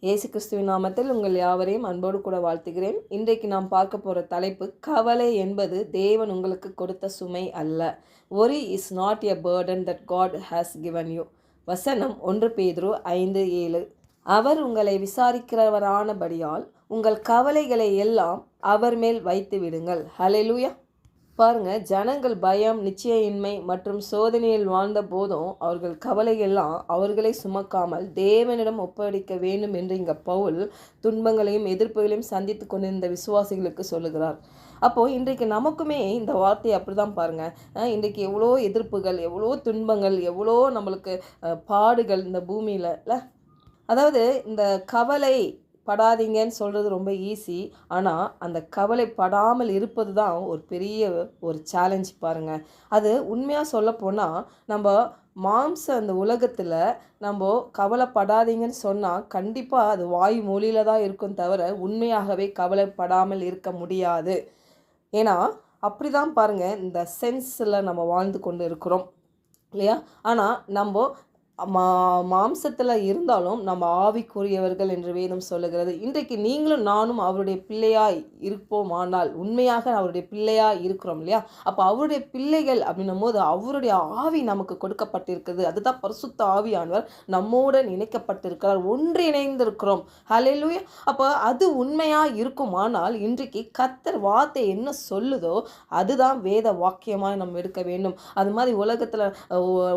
இயேசு கிறிஸ்துவின் நாமத்தில் உங்கள் யாவரையும் அன்போடு கூட வாழ்த்துகிறேன். இன்றைக்கு நாம் பார்க்க போகிற தலைப்பு, கவலை என்பது தேவன் உங்களுக்கு கொடுத்த சுமை அல்ல. Worry is not a burden that God has given you. வசனம் 1 பேதுரு 5:7. அவர் உங்களை விசாரிக்கிறவரானபடியால் உங்கள் கவலைகளை எல்லாம் அவர் மேல் வைத்து விடுங்கள். ஹல்லேலூயா. பாருங்க, ஜனங்கள் பயம், நிச்சயின்மை மற்றும் சோதனையில் வாழ்ந்த போதும் அவர்கள் கவலையெல்லாம் அவர்களை சுமக்காமல் தேவனிடம் ஒப்படைக்க வேண்டும் என்று இங்கே பவுல் துன்பங்களையும் எதிர்ப்புகளையும் சந்தித்து கொண்டிருந்த விசுவாசிகளுக்கு சொல்லுகிறார். அப்போது இன்றைக்கு நமக்குமே இந்த வார்த்தை அப்படி தான் பாருங்கள். இன்றைக்கு எவ்வளோ எதிர்ப்புகள், எவ்வளோ துன்பங்கள், எவ்வளோ நம்மளுக்கு பாடுகள் இந்த பூமியில் இல்லை. அதாவது இந்த கவலை படாதீங்கன்னு சொல்கிறது ரொம்ப ஈஸி. ஆனால் அந்த கவலைப்படாமல் இருப்பது தான் ஒரு பெரிய ஒரு சேலஞ்ச் பாருங்கள். அது உண்மையாக சொல்லப்போனால் நம்ம அந்த உலகத்தில் நம்ம கவலைப்படாதீங்கன்னு சொன்னால் கண்டிப்பாக அது வாய் மொழியில் தான் இருக்கும் தவிர உண்மையாகவே கவலைப்படாமல் இருக்க முடியாது. ஏன்னா அப்படி தான் பாருங்கள், இந்த சென்ஸில் நம்ம வாழ்ந்து கொண்டு இருக்கிறோம் இல்லையா. ஆனால் நம்ம மாம்சத்தில் இருந்தாலும் நம்ம ஆவிக்குரியவர்கள் என்று வேதம் சொல்லுகிறது. இன்றைக்கு நீங்களும் நானும் அவருடைய பிள்ளையாய் இருப்போம். ஆனால் உண்மையாக அவருடைய பிள்ளையாய் இருக்கிறோம் இல்லையா. அப்போ அவருடைய பிள்ளைகள் அப்படின்னும் போது அவருடைய ஆவி நமக்கு கொடுக்கப்பட்டிருக்குது. அதுதான் பரிசுத்த ஆவியானவர் நம்மோடு இணைக்கப்பட்டிருக்கிறார், ஒன்றிணைந்திருக்கிறோம். ஹல்லேலூயா. அப்போ அது உண்மையாக இருக்குமானால் இன்றைக்கு கர்த்தர் வார்த்தை என்ன சொல்லுதோ அதுதான் வேத வாக்கியமாக நம்ம எடுக்க வேண்டும். அது மாதிரி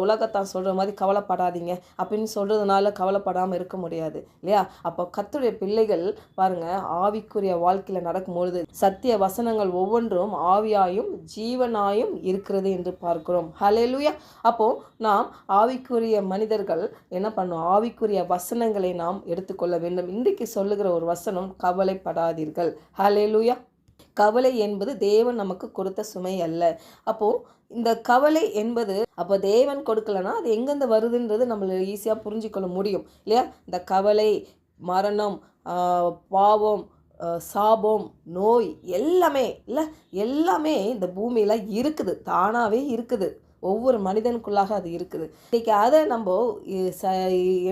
உலகத்தான் சொல்கிற மாதிரி கவலைப்படாது அப்படின்னு சொல்றதுனால கவலைப்படாமல் இருக்க முடியாது இல்லையா. அப்போ கர்த்தருடைய பிள்ளைகள் பாருங்க, ஆவிக்குரிய வாழ்க்கையில் நடக்கும்பொழுது சத்திய வசனங்கள் ஒவ்வொன்றும் ஆவியாயும் ஜீவனாயும் இருக்கிறது என்று பார்க்கிறோம். ஹல்லேலூயா. அப்போ நாம் ஆவிக்குரிய மனிதர்கள் என்ன பண்ணோம், ஆவிக்குரிய வசனங்களை நாம் எடுத்துக்கொள்ள வேண்டும். இன்றைக்கு சொல்லுகிற ஒரு வசனம், கவலைப்படாதீர்கள். ஹல்லேலூயா. கவலை என்பது தேவன் நமக்கு கொடுத்த சுமை அல்ல. அப்போது இந்த கவலை என்பது அப்போ தேவன் கொடுக்கலன்னா அது எங்கேருந்து வருதுன்றது நம்மளை ஈஸியாக புரிஞ்சுக்கொள்ள முடியும் இல்லையா. இந்த கவலை, மரணம், பாவம், சாபம், நோய் எல்லாமே இல்லை, எல்லாமே இந்த பூமியில் இருக்குது, தானாகவே இருக்குது. ஒவ்வொரு மனிதனுக்குள்ளாக அது இருக்குது. இன்றைக்கி அதை நம்ம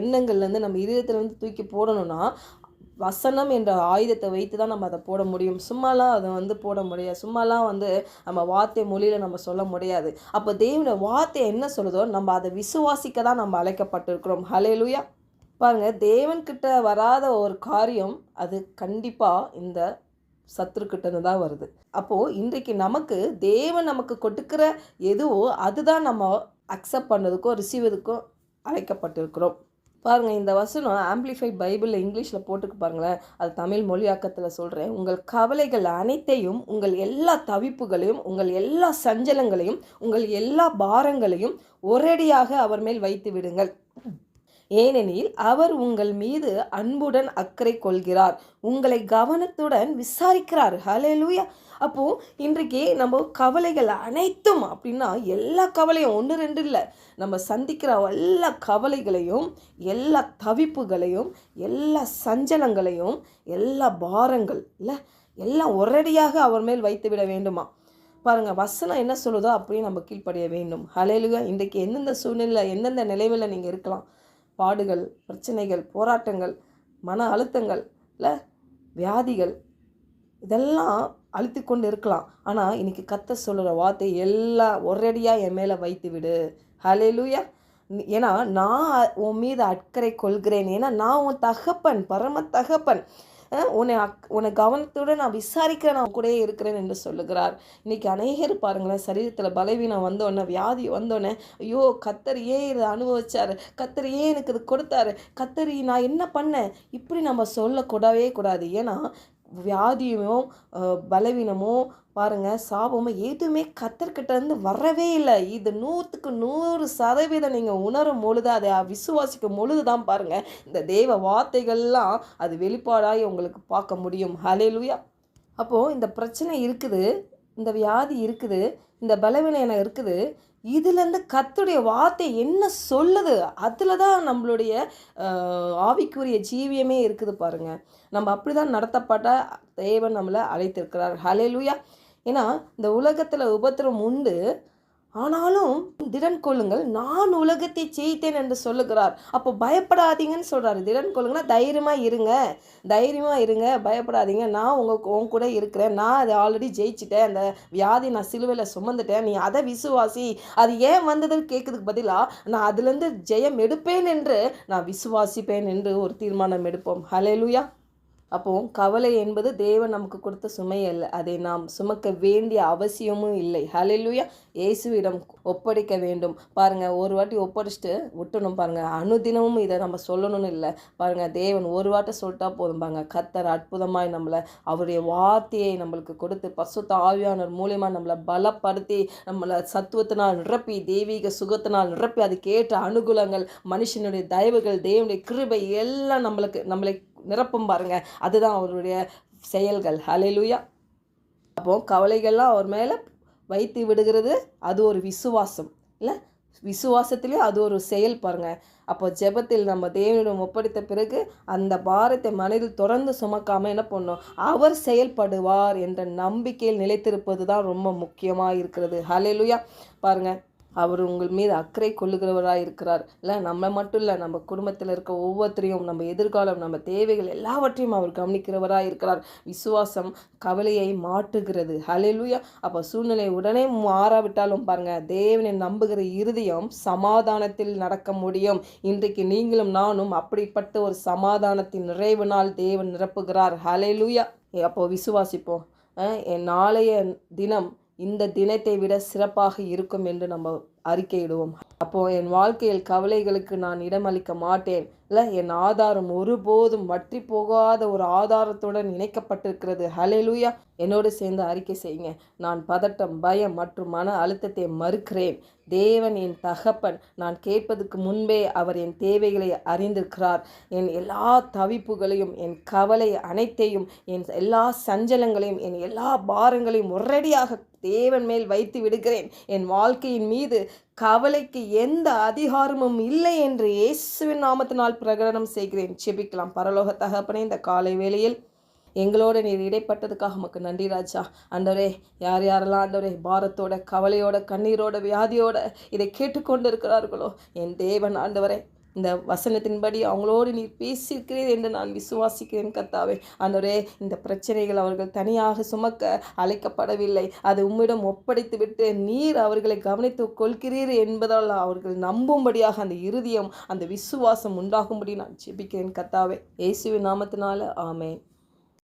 எண்ணங்கள்லேருந்து நம்ம இதயத்துலேருந்து தூக்கி போடணும்னா வசனம் என்ற ஆயுதத்தை வைத்து தான் நம்ம அதை போட முடியும். சும்மாலாம் அதை போட முடியாது. சும்மாலாம் நம்ம வார்த்தை மொழியில் நம்ம சொல்ல முடியாது. அப்போ தேவனுடைய வார்த்தை என்ன சொல்லுதோ நம்ம அதை விசுவாசிக்க தான் நம்ம அழைக்கப்பட்டிருக்கிறோம். ஹல்லேலூயா. பாருங்கள், தேவன்கிட்ட வராத ஒரு காரியம் அது கண்டிப்பாக இந்த சத்துருக்கிட்டேருந்து தான் வருது. அப்போது இன்றைக்கு தேவன் நமக்கு கொடுக்குற எதுவோ அதுதான் நம்ம அக்செப்ட் பண்ணுறதுக்கோ ரிசீவதுக்கோ அழைக்கப்பட்டிருக்கிறோம். பாருங்கள், இந்த வசனம் ஆம்பிளிஃபைட் பைபிளில் இங்கிலீஷில் போட்டுக்கு பாருங்களேன். அது தமிழ் மொழியாக்கத்தில் சொல்கிறேன். உங்கள் கவலைகள் அனைத்தையும், உங்கள் எல்லா தவிப்புகளையும், உங்கள் எல்லா சஞ்சலங்களையும், உங்கள் எல்லா பாரங்களையும் ஒரேடியாக அவர் மேல் வைத்து விடுங்கள். ஏனெனில் அவர் உங்கள் மீது அன்புடன் அக்கறை கொள்கிறார், உங்களை கவனத்துடன் விசாரிக்கிறார். ஹல்லேலூயா. அப்போது இன்றைக்கு நம்ம கவலைகள் அனைத்தும் அப்படின்னா எல்லா கவலையும், 1-2 இல்லை, நம்ம சந்திக்கிற எல்லா கவலைகளையும், எல்லா தவிப்புகளையும், எல்லா சஞ்சலங்களையும், எல்லா பாரங்கள் இல்லை எல்லாம் ஒரேடியாக அவர் மேல் வைத்து விட வேண்டுமா. பாருங்கள், வசனம் என்ன சொல்லுதோ அப்படியே நம்ம கீழ்ப்படிய வேண்டும். ஹல்லேலூயா. இன்றைக்கு எந்தெந்த சூழ்நிலை, எந்தெந்த நிலைமையில் நீங்கள் இருக்கலாம், பாடுகள், பிரச்சனைகள், போராட்டங்கள், மன அழுத்தங்கள் இல்லை, வியாதிகள், இதெல்லாம் அழுத்தி கொண்டு இருக்கலாம். ஆனால் இன்றைக்கி கர்த்தர் சொல்கிற வார்த்தை எல்லாம் ஒரேடியாக என் மேலே வைத்து விடு. ஹல்லேலூயா. ஏன்னா நான் உன் மீது அக்கறை கொள்கிறேன். ஏன்னா நான் உன் தகப்பன், பரம தகப்பன். உன்னை கவனத்தோடு நான் விசாரிக்கிறேன், நான் கூட இருக்கிறேன் என்று சொல்லுகிறார். இன்றைக்கி அநேகர் பாருங்களேன், சரீரத்தில் பலவீனம் வந்தோடனே, வியாதி வந்தோடனே, ஐயோ கர்த்தர் ஏன் இதை அனுபவிச்சார், கர்த்தர் ஏன் எனக்கு இது கொடுத்தாரு, கர்த்தர் நான் என்ன பண்ணேன், இப்படி நம்ம சொல்லக்கூடவே கூடாது. ஏன்னா வியாதியமோ பலவீனமோ பாருங்கள், சாபமோ எதுவுமே கர்த்தர்கிட்டேருந்து வரவே இல்லை. இது 100% நீங்கள் உணரும் பொழுது, அதை விசுவாசிக்கும் பொழுது தான் பாருங்கள் இந்த தேவ வார்த்தைகள்லாம் அது வெளிப்பாடாக உங்களுக்கு பார்க்க முடியும். ஹல்லேலூயா. அப்போது இந்த பிரச்சனை இருக்குது, இந்த வியாதி இருக்குது, இந்த பலவீனம் இருக்குது, இதுலேருந்து கர்த்தருடைய வார்த்தை என்ன சொல்லுது, அதில் தான் நம்மளுடைய ஆவிக்குரிய ஜீவியமே இருக்குது பாருங்கள். நம்ம அப்படி தான் நடத்தப்பட்ட தேவன் நம்மளை அழைத்திருக்கிறார். ஹல்லேலூயா. ஏன்னா இந்த உலகத்தில் உபத்திரம் உண்டு, ஆனாலும் திடன் கொள்ளுங்கள், நான் உலகத்தை ஜெயித்தேன் என்று சொல்லுகிறார். அப்போ பயப்படாதீங்கன்னு சொல்கிறாரு. திடன் கொள்ளுங்கன்னா தைரியமாக இருங்க, தைரியமாக இருங்க, பயப்படாதீங்க, நான் உன் கூட இருக்கிறேன், நான் அதை ஆல்ரெடி ஜெயிச்சிட்டேன், அந்த வியாதி நான் சிலுவையில் சுமந்துட்டேன், நீ அதை விசுவாசி. அது ஏன் வந்ததுன்னு கேட்குறதுக்கு பதிலாக நான் அதுலேருந்து ஜெயம் எடுப்பேன் என்று நான் விசுவாசிப்பேன் என்று ஒரு தீர்மானம் எடுப்போம். ஹல்லேலூயா. அப்போ கவலை என்பது தேவன் நமக்கு கொடுத்த சுமை அல்ல, அதை நாம் சுமக்க வேண்டிய அவசியமும் இல்லை. ஹல்லேலூயா. இயேசுவிடம் ஒப்படைக்க வேண்டும். பாருங்கள், ஒரு வாட்டி ஒப்படைச்சிட்டு விட்டணும் பாருங்கள். அனுதினமும் இதை நம்ம சொல்லணும்னு இல்லை பாருங்கள். தேவன் ஒரு வாட்டை சொல்லிட்டா போதும் பாருங்க. கர்த்தர் அற்புதமாய் நம்மளை அவருடைய வார்த்தையை நம்மளுக்கு கொடுத்து பரிசுத்த ஆவியானவர் மூலியமாக நம்மளை பலப்படுத்தி நம்மளை சத்துவத்தினால் நிரப்பி தெய்வீக சுகத்தினால் நிரப்பி அது கேட்ட அனுகூலங்கள், மனுஷனுடைய தயவுகள், தேவனுடைய கிருபை எல்லாம் நம்மளை நிரப்பும் பாருங்க. அதுதான் அவருடைய செயல்கள். ஹல்லேலூயா. அப்போ கவலைகள்லாம் அவர் மேலே வைத்து விடுகிறது, அது ஒரு விசுவாசம் இல்லை? விசுவாசத்திலே அது ஒரு செயல் பாருங்க. அப்போ ஜெபத்தில் நம்ம தேவனிடம் ஒப்படைத்த பிறகு அந்த பாரத்தை மனதில் தொடர்ந்து சுமக்காமல் என்ன பண்ணணும், அவர் செயல்படுவார் என்ற நம்பிக்கையில் நிலைத்திருப்பது தான் ரொம்ப முக்கியமாக இருக்கிறது. ஹல்லேலூயா. பாருங்கள், அவர் உங்கள் மீது அக்கறை கொள்ளுகிறவராக இருக்கிறார். இல்லை, நம்ம மட்டும் இல்லை, நம்ம குடும்பத்தில் இருக்க ஒவ்வொருத்தரையும், நம்ம எதிர்காலம், நம்ம தேவைகள் எல்லாவற்றையும் அவர் கவனிக்கிறவராக இருக்கிறார். விசுவாசம் கவலையை மாற்றுகிறது. ஹல்லேலூயா. அப்போ சூழ்நிலை உடனே மாறாவிட்டாலும் பாருங்கள், தேவனை நம்புகிற இருதயம் சமாதானத்தில் நடக்க முடியும். இன்றைக்கு நீங்களும் நானும் அப்படிப்பட்ட ஒரு சமாதானத்தின் நிறைவினால் தேவன் நிரப்புகிறார். ஹல்லேலூயா. அப்போ விசுவாசிப்போம். என் நாளைய தினம் இந்த தினத்தை விட சிறப்பாக இருக்கும் என்று நம்ம அறிக்கையிடுவோம். அப்போது என் வாழ்க்கையில் கவலைகளுக்கு நான் இடமளிக்க மாட்டேன். இல்லை, என் ஆதாரம் ஒருபோதும் வற்றி போகாத ஒரு ஆதாரத்துடன் இணைக்கப்பட்டிருக்கிறது. ஹல்லேலூயா. என்னோடு சேர்ந்து அறிக்கை செய்யுங்க. நான் பதட்டம், பயம் மற்றும் மன அழுத்தத்தை மறுக்கிறேன். தேவன் என் தகப்பன். நான் கேட்பதற்கு முன்பே அவர் என் தேவைகளை அறிந்திருக்கிறார். என் எல்லா தவிப்புகளையும், என் கவலை அனைத்தையும், என் எல்லா சஞ்சலங்களையும், என் எல்லா பாரங்களையும் ஒரேடியாக தேவன் மேல் வைத்து விடுகிறேன். என் வாழ்க்கையின் மீது கவலைக்கு எந்த அதிகாரமும் இல்லை என்று இயேசுவின் நாமத்தினால் பிரகடனம் செய்கிறேன். செபிக்கலாம். பரலோக தகப்பனே, இந்த காலை வேளையில் எங்களோட நீர் இடைப்பட்டதுக்காக உமக்கு நன்றி ராஜா. ஆண்டவரே, யார் யாரெல்லாம் ஆண்டவரே பாரத்தோட, கவலையோட, கண்ணீரோட, வியாதியோட இதை கேட்டுக்கொண்டு இருக்கிறார்களோ, என் தேவன் ஆண்டவரே, இந்த வசனத்தின்படி அவங்களோடு நீர் பேசியிருக்கிறீர் என்று நான் விசுவாசிக்கிறேன் கர்த்தாவே. ஆண்டவரே, இந்த பிரச்சனைகள் அவர்கள் தனியாக சுமக்க அழைக்கப்படவில்லை, அது உம்மிடம் ஒப்படைத்து விட்டு நீர் அவர்களை கவனித்து கொள்கிறீர் என்பதால் அவர்கள் நம்பும்படியாக அந்த இருதயம், அந்த விசுவாசம் உண்டாகும்படி நான் ஜெபிக்கிறேன் கர்த்தாவே. இயேசுவின் நாமத்தினால ஆமென்.